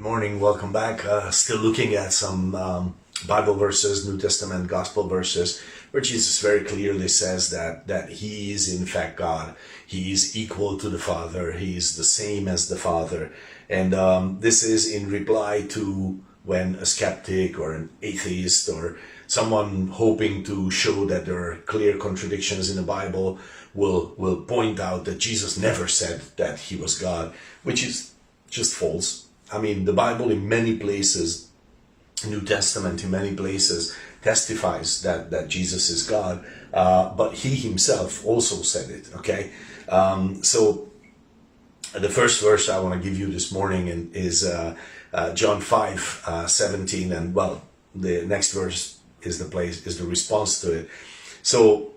morning, welcome back. Still looking at some Bible verses, New Testament gospel verses, where Jesus very clearly says that he is in fact God. He is equal to the Father. He is the same as the Father. And this is in reply to when a skeptic or an atheist or someone hoping to show that there are clear contradictions in the Bible will point out that Jesus never said that he was God, which is just false. I mean, the Bible in many places, New Testament in many places, testifies that Jesus is God, but he himself also said it, okay? So the first verse I want to give you this morning is John 5:17, and well, the next verse is the response to it. So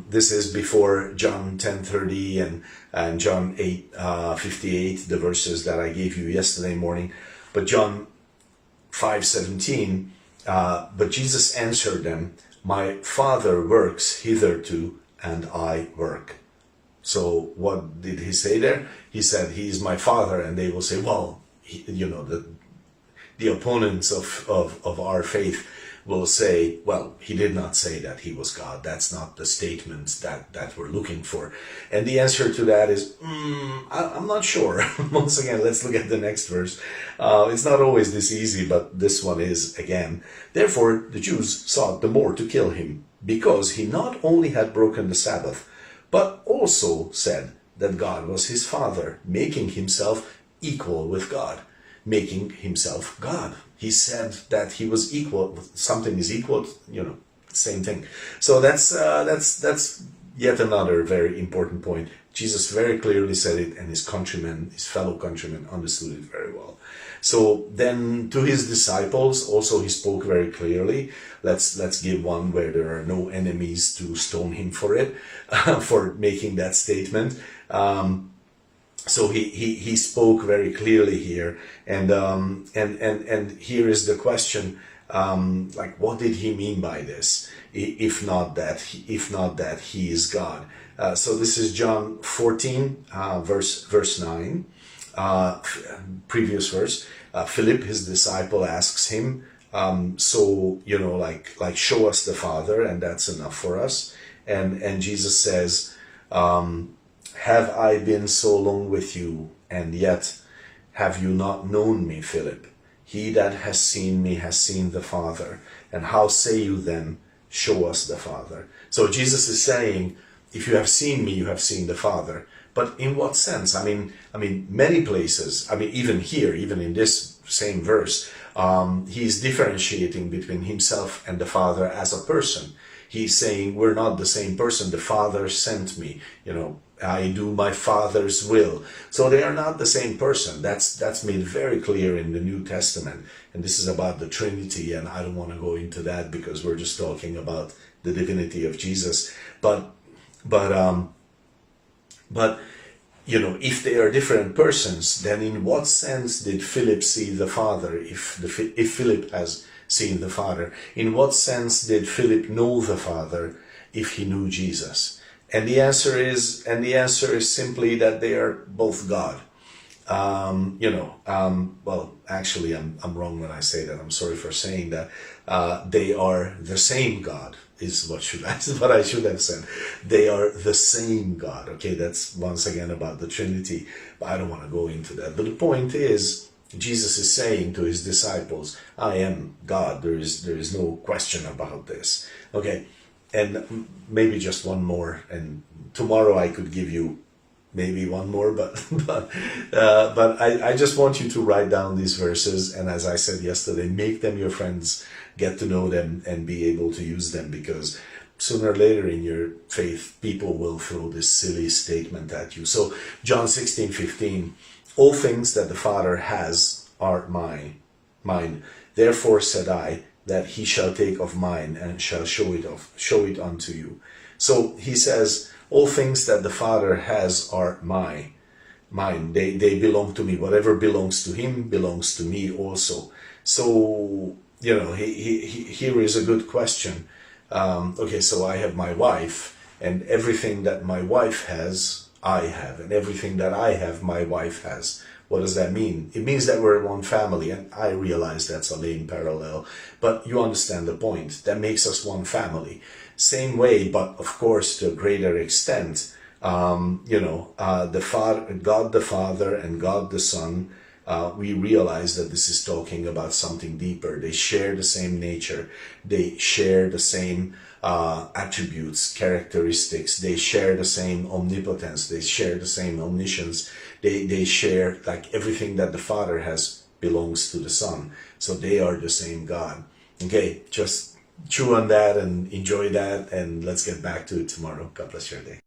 this is before John 10:30 and John 8:58, the verses that I gave you yesterday morning. But John 5:17, but Jesus answered them, "My Father works hitherto, and I work." So what did he say there? He said, "He is my Father," and they will say, well, the opponents of our faith will say, well, he did not say that he was God. That's not the statement that we're looking for. And the answer to that is, I'm not sure. Once again, let's look at the next verse. It's not always this easy, but this one is again. "Therefore the Jews sought the more to kill him, because he not only had broken the Sabbath, but also said that God was his Father, making himself equal with God." Making himself God. He said that he was equal. Something is equal, same thing. So that's yet another very important point. Jesus very clearly said it, and his fellow countrymen understood it very well. So then to his disciples also he spoke very clearly. Let's give one where there are no enemies to stone him for it, for making that statement. So he spoke very clearly here, and here is the question: what did he mean by this? If not that he is God. So this is John 14, verse 9. Previous verse. Philip, his disciple, asks him, show us the Father, and that's enough for us. And Jesus says, "Have I been so long with you, and yet have you not known me, Philip? He that has seen me has seen the Father. And how say you then, show us the Father?" So Jesus is saying, if you have seen me, you have seen the Father. But in what sense? I mean, many places, even here, even in this same verse, he's differentiating between himself and the Father as a person. He's saying, we're not the same person. The Father sent me, I do my Father's will. So they are not the same person. That's made very clear in the New Testament. And this is about the Trinity, and I don't want to go into that because we're just talking about the divinity of Jesus. But if they are different persons, then in what sense did Philip see the Father? If Philip has seen the Father, in what sense did Philip know the Father if he knew Jesus? And the answer is simply that they are both God. Actually, I'm wrong when I say that. I'm sorry for saying that. They are the same God is what I should have said. They are the same God. Okay, that's once again about the Trinity, but I don't want to go into that. But the point is, Jesus is saying to his disciples, I am God. There is no question about this. Okay. And maybe just one more, and tomorrow I could give you maybe one more, but I just want you to write down these verses, and as I said yesterday, make them your friends, get to know them, and be able to use them, because sooner or later in your faith, people will throw this silly statement at you. So John 16:15, "All things that the Father has are mine. Therefore said I, that he shall take of mine and shall show it unto you." So he says, all things that the Father has are mine. They belong to me. Whatever belongs to him belongs to me also. So, here is a good question. Okay, so I have my wife, and everything that my wife has, I have, and everything that I have, my wife has. What does that mean? It means that we're one family, and I realize that's a lame parallel, but you understand the point. That makes us one family. Same way, but of course to a greater extent, the Father, God the Father and God the Son, we realize that this is talking about something deeper. They share the same nature. They share the same attributes, characteristics. They share the same omnipotence. They share the same omniscience. They share, like, everything that the Father has belongs to the Son. So they are the same God. Okay, just chew on that and enjoy that, and let's get back to it tomorrow. God bless your day.